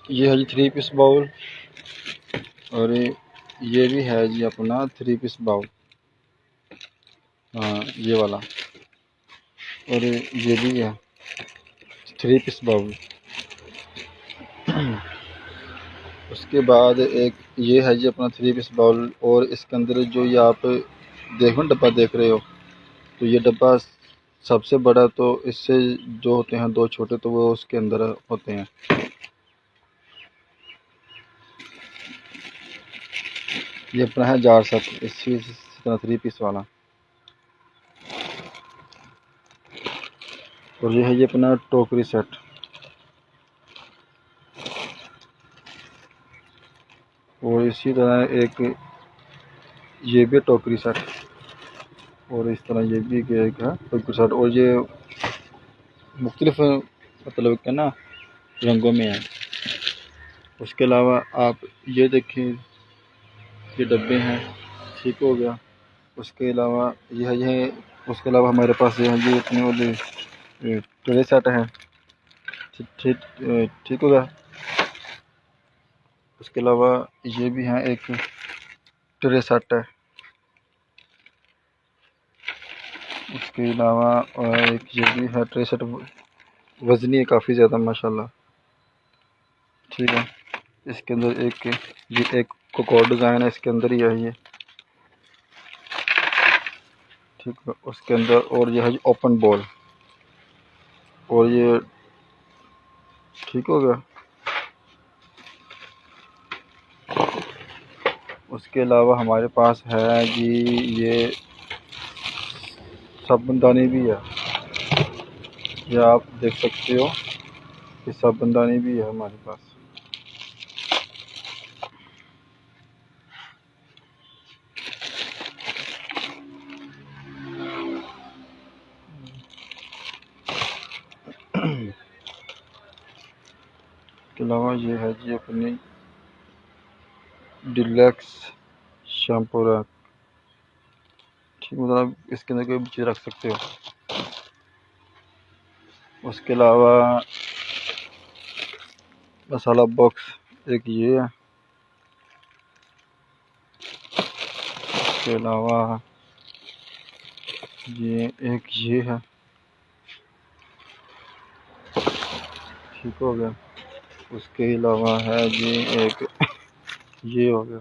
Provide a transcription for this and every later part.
ये है जी 3 piece bowl, और ये भी है जी अपना 3 पीस बाउल, हाँ ये वाला, और ये भी है 3 पीस बाउल। उसके बाद एक ये है जी अपना 3 पीस बाउल, और इसके अंदर जो ये आप डब्बा देख रहे हो, तो ये डब्बा सबसे बड़ा, तो इससे जो होते हैं 2 छोटे, तो वो उसके अंदर होते हैं। ये अपना है जार सेट, इसी तरह 3 पीस वाला। और ये है ये अपना टोकरी सेट, और इसी तरह एक ये भी टोकरी सेट, और इस तरह ये भी एक है टोकरी सेट, और ये मुख्तलिफ मतलब के ना रंगों में है। उसके अलावा आप ये देखिए, ये डब्बे हैं, ठीक हो गया। उसके अलावा ये उसके अलावा हमारे पास ये है जी इतने वाले ट्रे सेट है, ठीक हो गया। उसके अलावा ये भी है एक ट्रे सेट है। उसके अलावा एक ये भी है ट्रे सेट, वजनी है काफ़ी ज़्यादा माशाल्लाह, ठीक है। इसके अंदर ये एक कोकोर डिज़ाइन है, इसके अंदर ही है ये, ठीक है। उसके अंदर और ये है जी ओपन बॉल, और ये ठीक हो गया। उसके अलावा हमारे पास है जी ये साबुनदानी भी है, ये आप देख सकते हो, ये साबुनदानी भी है हमारे पास। इसके अलावा ये है जी अपनी डिलक्स शैम्पू रैक, ठीक, मतलब इसके अंदर कोई भी चीज़ रख सकते हो। उसके अलावा मसाला बॉक्स एक ये है। उसके अलावा ये एक ये है, ठीक हो गया। उसके अलावा है जी एक ये हो गया।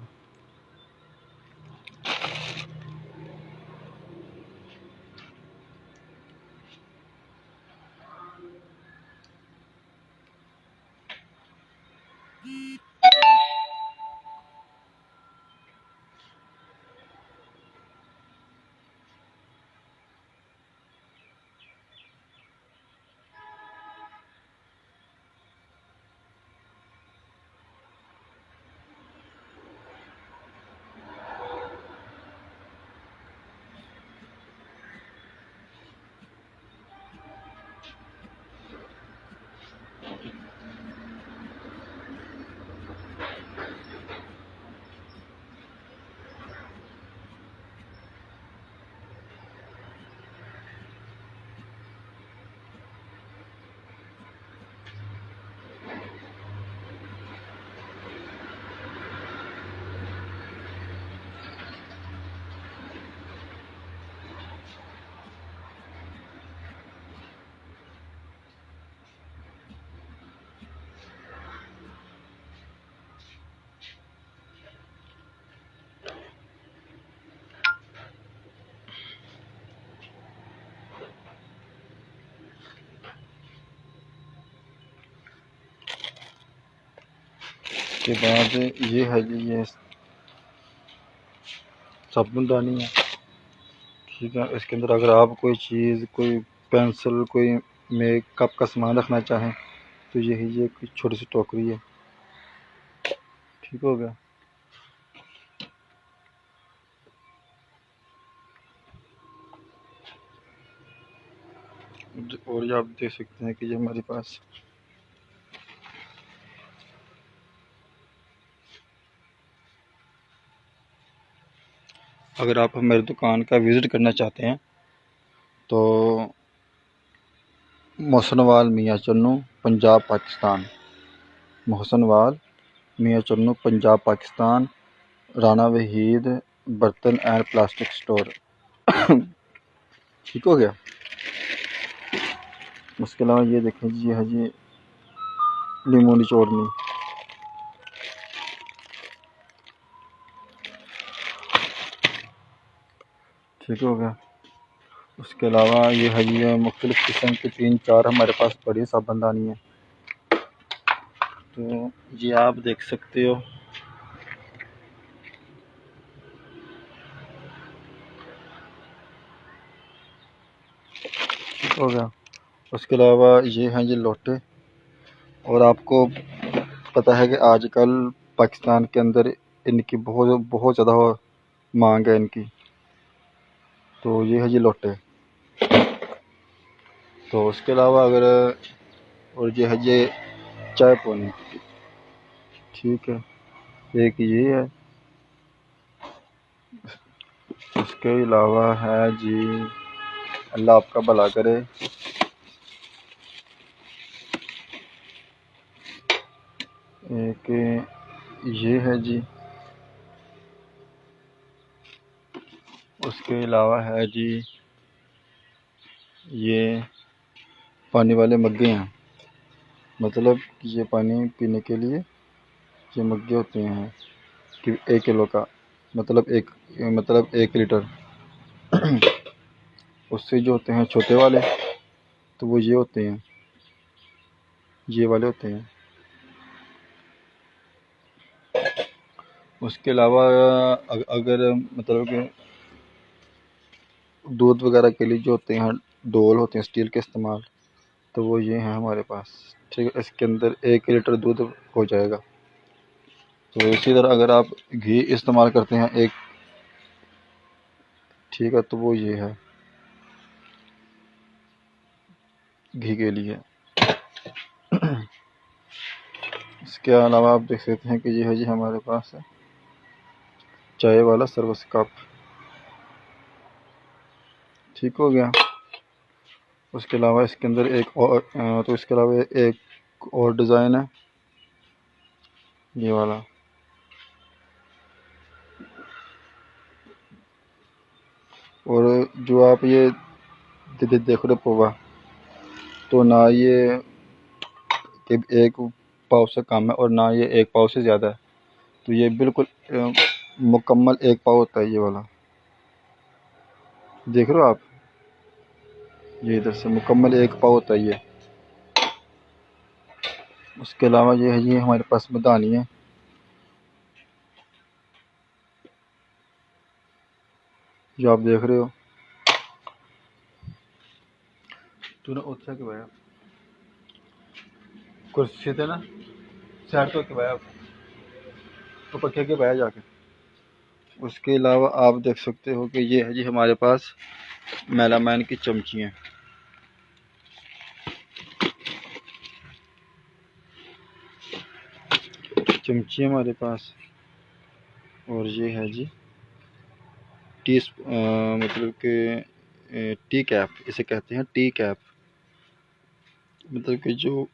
के बाद ये है जी ये साबुनदानी है, ठीक है। इसके अंदर अगर आप कोई चीज़, कोई पेंसिल, कोई मेकअप का सामान रखना चाहें, तो यही ये छोटी सी टोकरी है, ठीक हो गया। और ये आप देख सकते हैं कि ये हमारे पास अगर आप मेरी दुकान का विज़िट करना चाहते हैं तो मोहसिनवाल मियाँ चन्नू, पंजाब पाकिस्तान। मोहसिनवाल मियाँ चन्नू, पंजाब पाकिस्तान, राना वहीद बर्तन एंड प्लास्टिक स्टोर। ठीक हो गया। उसके अलावा ये देखें जी, है जी लीमू निचोड़नी। ठीक हो गया। उसके अलावा ये है जी मुख्तलिफ़ किस्म की 3-4 हमारे पास बड़ी साबुनदानी है, तो ये आप देख सकते हो। ठीक हो गया। उसके अलावा ये हैं जी लोटे। और आपको पता है कि आजकल पाकिस्तान के अंदर इनकी बहुत बहुत ज़्यादा मांग है इनकी, तो ये है जी लोटे। तो उसके अलावा अगर और ये है ये चाय पोनी। ठीक है, एक ये है। उसके अलावा है जी, अल्लाह आपका भला करे, एक ये है जी। उसके अलावा है जी ये पानी वाले मग्गे हैं, मतलब ये पानी पीने के लिए ये मग्गे होते हैं कि 1 किलो का, मतलब 1 लीटर। उससे जो होते हैं छोटे वाले, तो वो ये होते हैं, ये वाले होते हैं। उसके अलावा अगर मतलब कि दूध वगैरह के लिए जो होते हैं डोल होते हैं स्टील के इस्तेमाल, तो वो ये हैं हमारे पास। ठीक है, इसके अंदर 1 लीटर दूध हो जाएगा। तो इसी तरह अगर आप घी इस्तेमाल करते हैं एक, ठीक है, तो वो ये है घी के लिए। इसके अलावा आप देख सकते हैं कि ये है जी हमारे पास है चाय वाला सर्विस कप। ठीक हो गया। उसके अलावा इसके अंदर एक और तो इसके अलावा एक और डिज़ाइन है ये वाला। और जो आप ये देख रहे पोवा, तो ना ये कि 1 पाव से कम है और ना ये 1 पाव से ज़्यादा है, तो ये बिल्कुल मुकम्मल 1 पाव होता है ये वाला। देख रहे हो आप, ये इधर से मुकम्मल 1 पाव होता है ये। उसके अलावा ये है जी हमारे पास मदानी है, जो आप देख रहे हो। तूने उत्साह के भाया कुर्सी थे ना, साइड तो के भाया तो पखे के भाया जाके। उसके अलावा आप देख सकते हो कि ये है जी हमारे पास मेलामाइन की चमचियाँ। चमची हमारे पास। और ये है जी मतलब कि टी कैप, इसे कहते हैं टी कैप। मतलब कि जो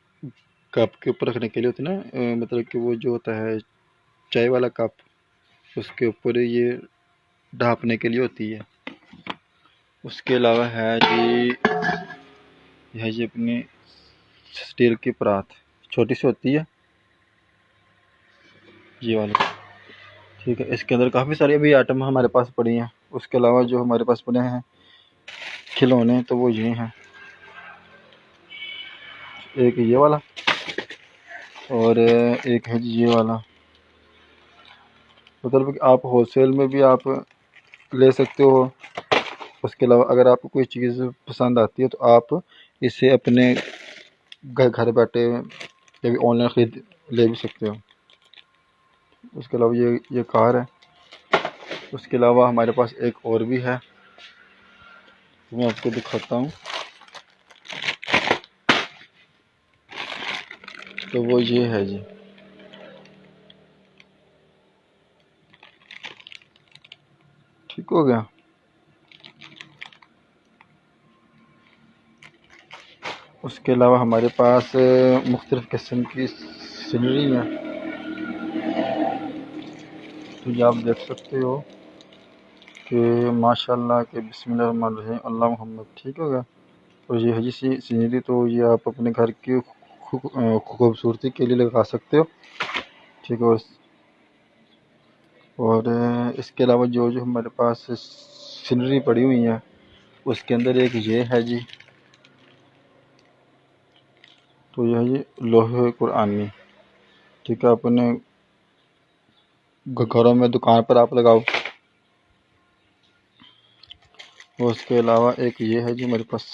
कप के ऊपर रखने के लिए होती है ना, मतलब कि वो जो होता है चाय वाला कप, उसके ऊपर ये ढाँपने के लिए होती है। उसके अलावा है जी यह जी अपनी स्टील की परात, छोटी सी होती है ये वाली। ठीक है, इसके अंदर काफ़ी सारी अभी आइटम हमारे पास पड़ी हैं। उसके अलावा जो हमारे पास पड़े हैं खिलौने, तो वो ये हैं, एक ये वाला और एक है जी ये वाला। मतलब कि आप होलसेल में भी आप ले सकते हो। उसके अलावा अगर आपको कोई चीज़ पसंद आती है तो आप इसे अपने घर बैठे या भी ऑनलाइन ख़रीद ले भी सकते हो। उसके अलावा ये कार है। उसके अलावा हमारे पास एक और भी है, मैं आपको दिखाता हूँ। तो वो ये है जी, ठीक हो गया। उसके अलावा हमारे पास मुख्तलिफ़ किस्म की सीनरी है, तो ये आप देख सकते हो कि माशाल्लाह के बिस्मिल्लाहिर्रहमानिर्रहीम अल्लाह मोहम्मद। ठीक हो गया। और ये है जी सीनरी, तो ये आप अपने घर की खूबसूरती के लिए लगा सकते हो। ठीक है। और इसके अलावा जो जो हमारे पास सीनरी पड़ी हुई है उसके अंदर एक ये है जी, तो यह है जी लोहे कुरानी। ठीक है। अपने घरों में दुकान पर आप लगाओ। और उसके अलावा एक ये है जी हमारे पास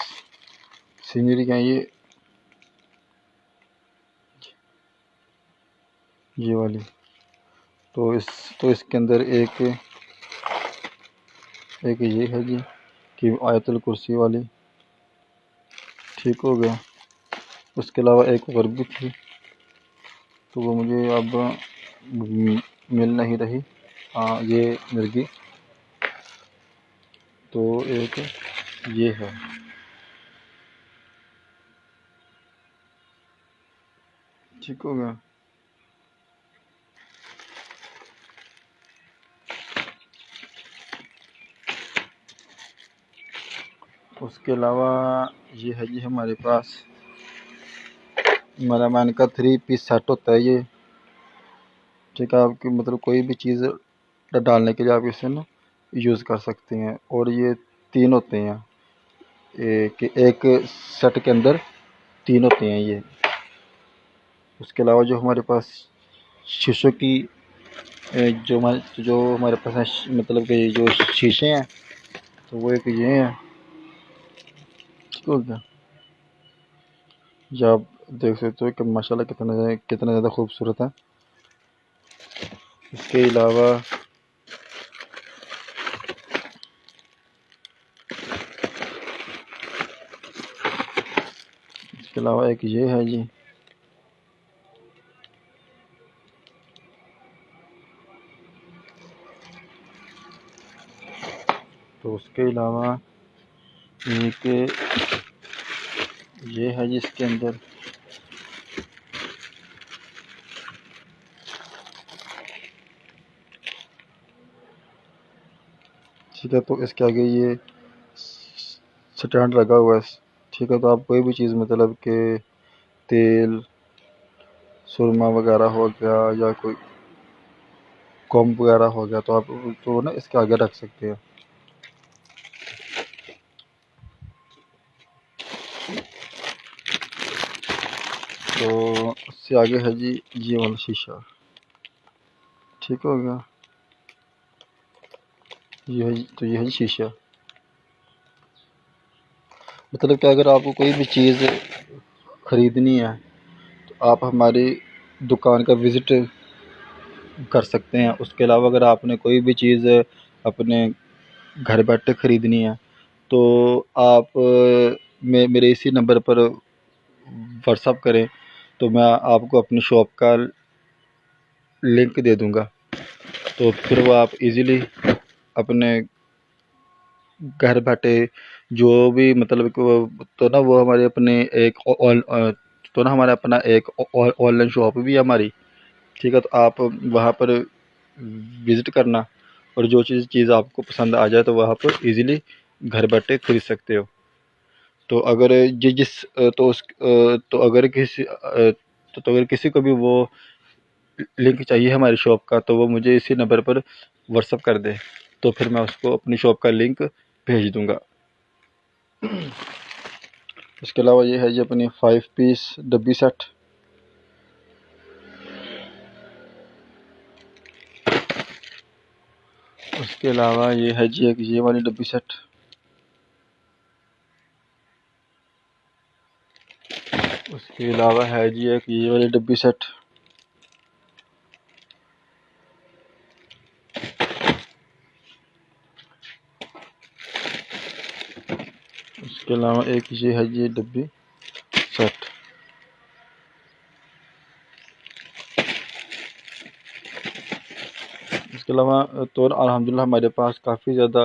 सीनरी का ये वाली, तो इसके अंदर एक ये है जी कि आयतुल कुर्सी वाली। ठीक हो गया। उसके अलावा एक और भी थी, तो वो मुझे अब मिल नहीं रही। हाँ, ये मिल गई। तो एक ये है। ठीक हो गया। उसके अलावा ये है जी हमारे पास मरामान का 3 पीस सेट होता है ये। ठीक है। आपकी मतलब कोई भी चीज़ डालने के लिए आप इसे ना यूज़ कर सकते हैं। और ये 3 होते हैं, एक सेट के अंदर 3 होते हैं ये। उसके अलावा जो हमारे पास शीशों की जो हमारे पास है, मतलब कि जो शीशे हैं, तो वो एक ये हैं। ठीक हो गया। ये आप देख सकते हो कि माशाल्लाह कितना ज़्यादा खूबसूरत है। इसके अलावा एक ये है जी, तो उसके अलावा एक ये है जी इसके अंदर। ठीक है। तो इसके आगे ये स्टैंड लगा हुआ है। ठीक है। तो आप कोई भी चीज़ मतलब कि तेल सुरमा वगैरह हो गया या कोई कॉम्ब वगैरह हो गया, तो आप तो ना इसके आगे रख सकते हैं। तो उससे आगे है जी ये वाला शीशा। ठीक हो गया। ये है तो ये है जी शीशा। मतलब कि अगर आपको कोई भी चीज़ ख़रीदनी है तो आप हमारी दुकान का विज़िट कर सकते हैं। उसके अलावा अगर आपने कोई भी चीज़ अपने घर बैठे ख़रीदनी है तो आप मेरे इसी नंबर पर व्हाट्सअप करें, तो मैं आपको अपनी शॉप का लिंक दे दूँगा। तो फिर वो आप इजीली अपने घर बैठे जो भी मतलब कि तो ना वो हमारे अपने एक तो ना हमारा अपना एक ऑनलाइन शॉप भी है हमारी। ठीक है। तो आप वहाँ पर विज़िट करना और जो चीज़ आपको पसंद आ जाए तो वहाँ पर इजीली घर बैठे खरीद सकते हो। तो अगर तो तो अगर किसी को भी वो लिंक चाहिए हमारी शॉप का, तो वो मुझे इसी नंबर पर व्हाट्सअप कर दे, तो फिर मैं उसको अपनी शॉप का लिंक भेज दूँगा। इसके अलावा ये है जी अपनी 5 पीस डब्बी सेट। उसके अलावा ये है जी एक ये वाली डब्बी सेट। उसके अलावा है जी एक ये वाली डब्बी सेट। उसके अलावा एक ये है जी डब्बी सेट। उसके अलावा तो अल्हम्दुलिल्लाह हमारे पास काफ़ी ज़्यादा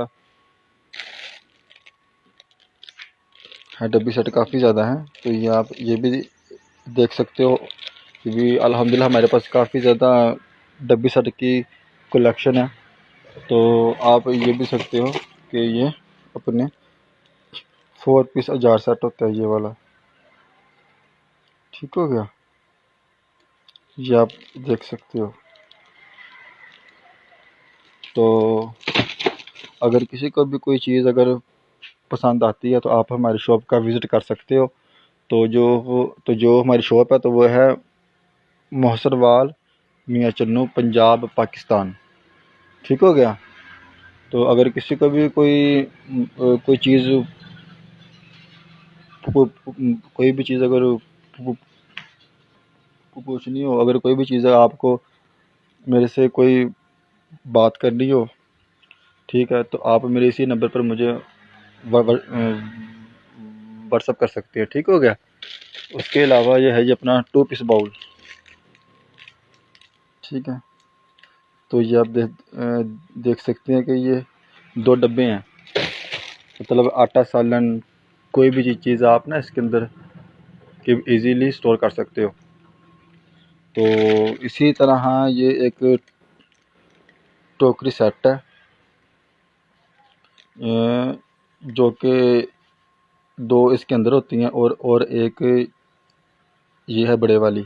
है, डब्बी सेट काफ़ी ज़्यादा हैं। तो ये आप ये भी देख सकते हो कि भी अल्हम्दुलिल्लाह हमारे पास काफ़ी ज़्यादा डब्बी सेट की कलेक्शन है। तो आप ये भी सकते हो कि ये अपने 4 पीस अजार सेट होता है ये वाला, ठीक हो गया। ये आप देख सकते हो। तो अगर किसी को भी कोई चीज़ अगर पसंद आती है तो आप हमारी शॉप का विज़िट कर सकते हो। तो जो हमारी शॉप है तो वो है मोहसरवाल, मियाँ चन्नू, पंजाब, पाकिस्तान, ठीक हो गया। तो अगर किसी को भी कोई चीज़ कोई भी चीज़ अगर पूछनी हो, अगर कोई भी चीज़ आपको मेरे से कोई बात करनी हो, ठीक है, तो आप मेरे इसी नंबर पर मुझे व्हाट्सअप कर सकते हैं, ठीक हो गया। उसके अलावा ये है जी अपना 2 पीस बाउल, ठीक है। तो ये आप देख सकते हैं कि ये 2 डब्बे हैं, मतलब आटा सालन कोई भी चीज़ आप ना इसके अंदर कि इजीली स्टोर कर सकते हो। तो इसी तरह ये एक टोकरी सेट है जो कि 2 इसके अंदर होती हैं और एक ये है बड़े वाली,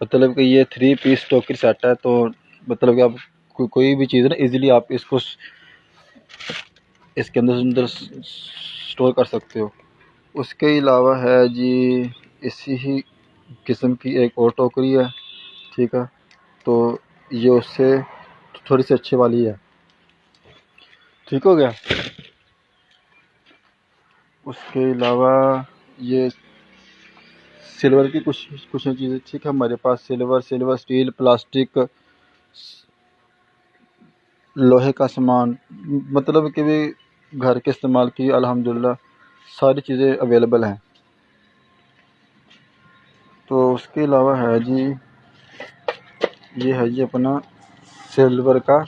मतलब कि ये 3 पीस टोकरी सेट है। तो मतलब कि आप कोई भी चीज़ ना इजीली आप इसको इसके अंदर स्टोर कर सकते हो। उसके अलावा है जी इसी ही किस्म की एक और टोकरी है, ठीक है। तो ये उससे थोड़ी सी अच्छी वाली है, ठीक हो गया। उसके अलावा ये सिल्वर की कुछ चीज़ें, ठीक है, हमारे पास सिल्वर स्टील प्लास्टिक लोहे का सामान, मतलब कि भी घर के इस्तेमाल की अल्हम्दुलिल्लाह सारी चीज़ें अवेलेबल हैं। तो उसके अलावा है जी ये है जी अपना सिल्वर का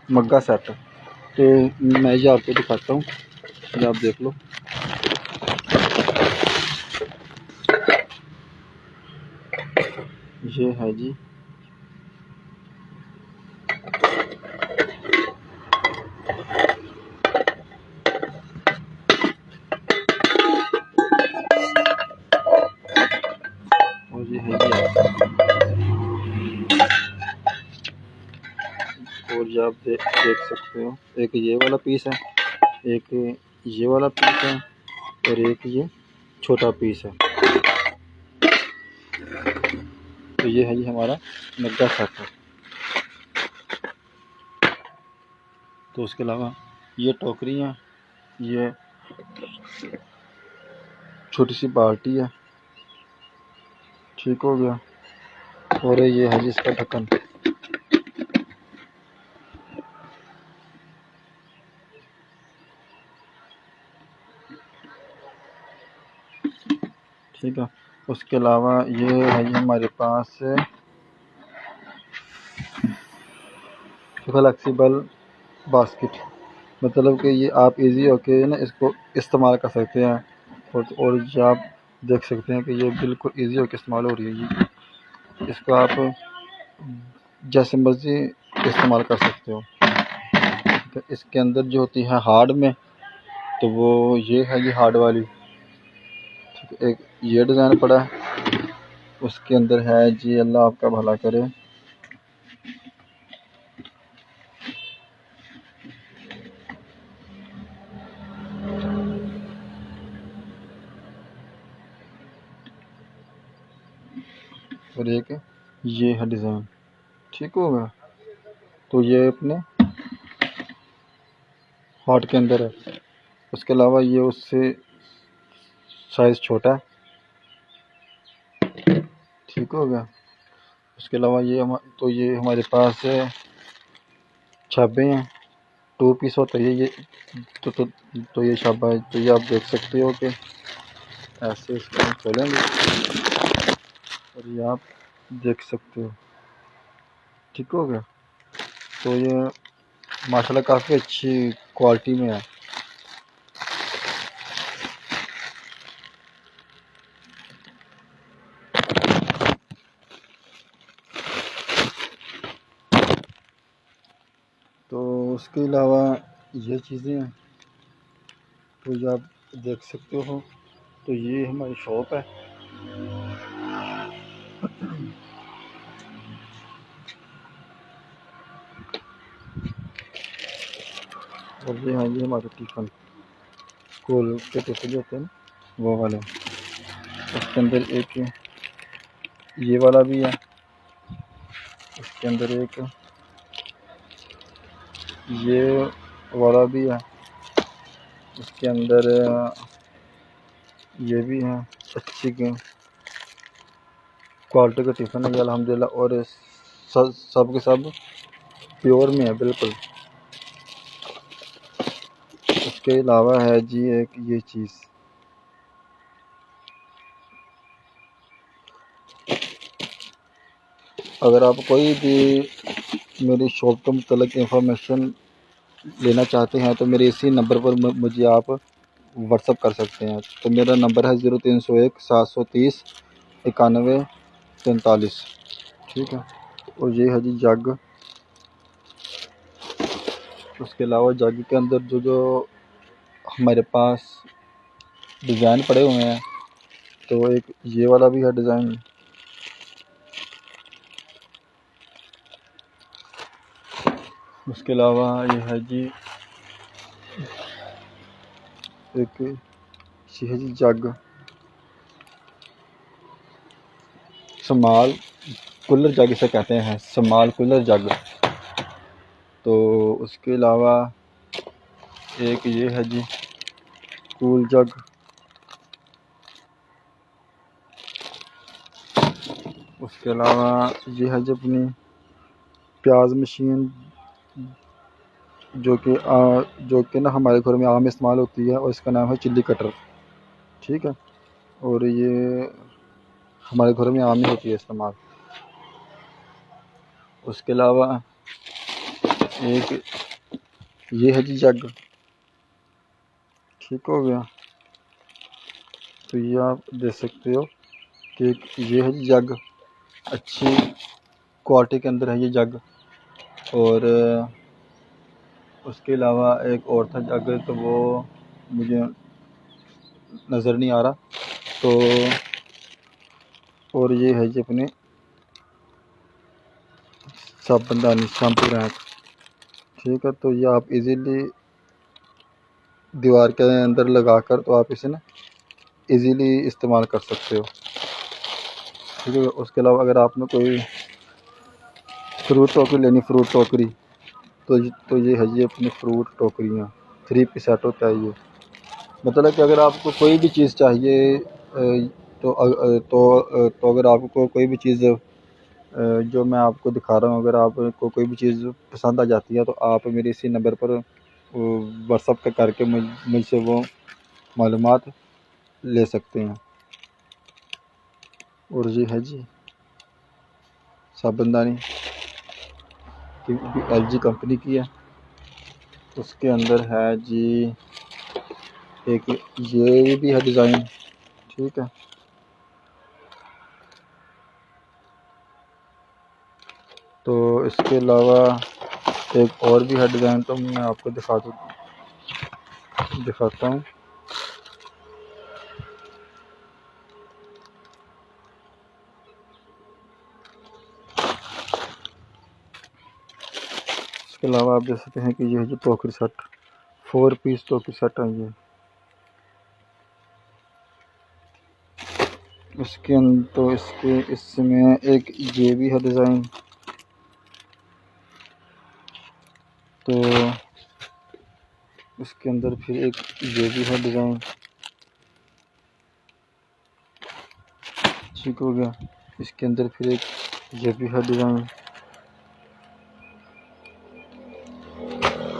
मग्गा सेट। तो मैं ये आपको दिखाता हूँ, ये आप देख लो। ये है जी और ये है जी और ये आप देख सकते हो, एक ये वाला पीस है, एक ये वाला पीस है और एक ये छोटा पीस है। तो ये है जी हमारा मग्गा सेट है। तो उसके अलावा ये टोकरियाँ, ये छोटी सी बाल्टी है, ठीक हो गया। और ये है जी इसका ढक्कन। ठीक है। उसके अलावा ये है जी हमारे पास फ्लेक्सिबल बास्केट, मतलब कि ये आप इजी होके ना इसको इस्तेमाल कर सकते हैं। और ये आप देख सकते हैं कि ये बिल्कुल इजी होके इस्तेमाल हो रही है जी। इसको आप जैसे मर्जी इस्तेमाल कर सकते हो। तो इसके अंदर जो होती है हार्ड में, तो वो ये है जी हार्ड वाली, ठीक है। एक ये डिज़ाइन पड़ा है, उसके अंदर है जी अल्लाह आपका भला करे, और एक ये है डिज़ाइन, ठीक होगा। तो ये अपने हार्ट के अंदर है। उसके अलावा ये उससे साइज़ छोटा है, ठीक होगा। उसके अलावा ये हमारे पास छाबे हैं, 2 पीस होता है ये। तो ये छाबा है, तो ये आप देख सकते हो कि ऐसे इसको हम खोलेंगे और ये आप देख सकते हो, ठीक हो गया। तो ये माशाल्लाह काफ़ी अच्छी क्वालिटी में है। तो उसके अलावा ये चीज़ें हैं, तो ये आप देख सकते हो। तो ये हमारी शॉप है। और ये हाँ, ये हमारे टिफ़िन कोल के टिफ़िन जो होते हैं ना, वो वाले। उसके अंदर एक ये वाला भी है, उसके अंदर एक ये वाला भी है, उसके अंदर ये भी है। अच्छी क्वालिटी का टिफ़िन है ये अल्हम्दुलिल्लाह, और सब के सब प्योर में है बिल्कुल। उसके अलावा है जी एक ये चीज़, अगर आप कोई भी मेरी शॉप के मुतल्लिक़ इंफॉर्मेशन लेना चाहते हैं तो मेरे इसी नंबर पर मुझे आप व्हाट्सअप कर सकते हैं। तो मेरा नंबर है 0301 730 9143। ठीक है। और ये है जी जग। उसके अलावा जग के अंदर जो जो हमारे पास डिज़ाइन पड़े हुए हैं, तो एक ये वाला भी है डिज़ाइन। उसके अलावा ये है जी एक ये है जी जग, स्मॉल कूलर जग इसे कहते हैं, स्मॉल कूलर जग। तो उसके अलावा एक ये है जी कूल जग। उसके अलावा ये है जी अपनी प्याज मशीन, जो कि ना हमारे घर में आम इस्तेमाल होती है, और इसका नाम है चिल्ली कटर। ठीक है। और ये हमारे घर में आम ही होती है इस्तेमाल। उसके अलावा एक ये है जी जग। ठीक हो गया। तो ये आप देख सकते हो कि ये है जी जग, अच्छी क्वालिटी के अंदर है ये जग। और उसके अलावा एक और था जग, तो वो मुझे नज़र नहीं आ रहा। तो और ये है जी अपने साबुनदानी, शैम्पू रैक। ठीक है। तो ये आप इजीली दीवार के अंदर लगाकर, तो आप इसे ना इजीली इस्तेमाल कर सकते हो। ठीक है। उसके अलावा अगर आपने कोई फ्रूट टोकरी लेनी, फ्रूट टोकरी, तो ये है ये अपनी फ्रूट टोकरियाँ, 3 पीस सेट होता है ये। मतलब कि अगर आपको कोई भी चीज़ चाहिए, तो अगर आपको कोई भी चीज़ जो मैं आपको दिखा रहा हूँ, अगर आपको कोई भी चीज़ पसंद आ जाती है, तो आप मेरे इसी नंबर पर व्हाट्सअप करके मुझसे वो मालूमात ले सकते हैं। और ये है जी साबुनदानी, LG कंपनी की है। उसके अंदर है जी एक ये भी है डिज़ाइन। ठीक है। तो इसके अलावा एक और भी है डिज़ाइन, तो मैं आपको दिखाता हूँ। इसके अलावा आप देख सकते हैं कि ये है जो टोकरी सेट, 4 पीस टोकरी सेट है ये। इसके अंदर तो इसमें एक ये भी है डिज़ाइन। तो इसके अंदर फिर एक ये भी है डिज़ाइन। ठीक हो गया। इसके अंदर फिर एक ये भी है डिज़ाइन।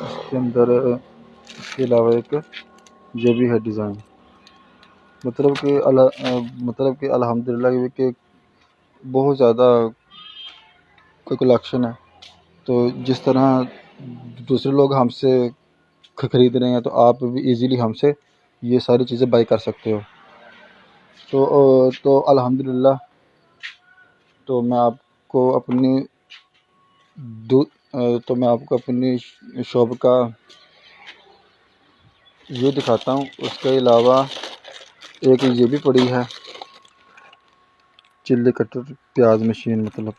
इसके अंदर इसके अलावा एक ये भी है डिज़ाइन। मतलब कि अल्हम्दुलिल्लाह ये कि बहुत ज़्यादा कोई कलेक्शन है। तो जिस तरह दूसरे लोग हमसे ख़रीद रहे हैं तो आप भी इजीली हमसे ये सारी चीज़ें बाई कर सकते हो। तो अल्हम्दुलिल्लाह, तो मैं आपको अपनी तो मैं आपको अपनी शॉप का व्यू दिखाता हूँ। उसके अलावा एक ये भी पड़ी है चिल्ली कटर प्याज मशीन, मतलब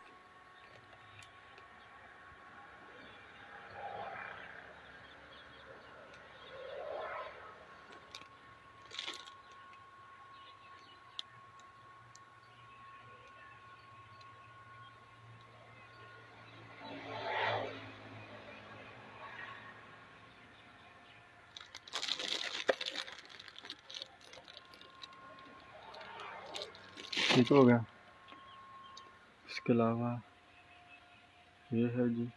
ठीक हो गया। इसके अलावा ये है जी,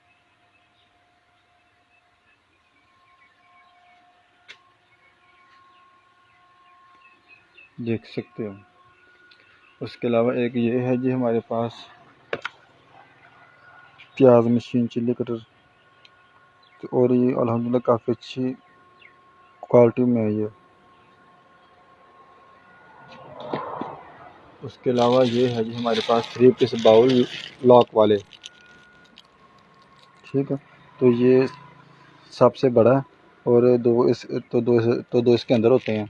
देख सकते हो। उसके अलावा एक ये है जी हमारे पास प्याज मशीन चिल्ली कटर, और ये अल्हम्दुलिल्लाह काफ़ी अच्छी क्वालिटी में है ये। उसके अलावा ये है जी हमारे पास 3 पीस बाउल लॉक वाले, ठीक है। तो ये सबसे बड़ा है और दो इसके अंदर होते हैं,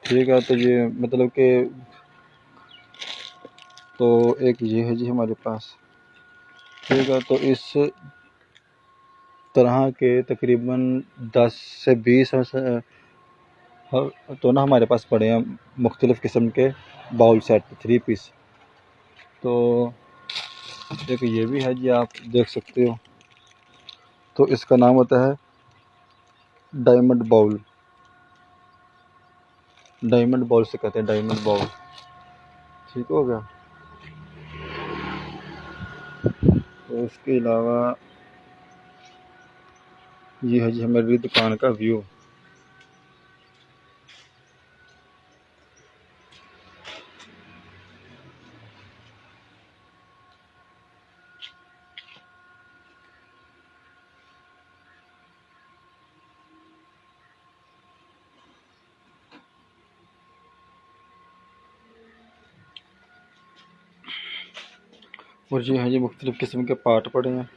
ठीक है। तो ये मतलब कि तो एक ये है जी हमारे पास, ठीक है। तो इस तरह के तकरीबन 10 से 20 तो ना हमारे पास पड़े हैं मुख्तलिफ़ किस्म के बाउल सेट 3 पीस। तो एक ये भी है जी, आप देख सकते हो। तो इसका नाम होता है डायमंड बाउल, डायमंड बाउल से कहते हैं, डायमंड बाउल, ठीक हो गया। तो उसके अलावा ये है जी हमारी दुकान का व्यू। और ये है जी मुख्तलिफ़ किस्म के पार्ट पड़े हैं।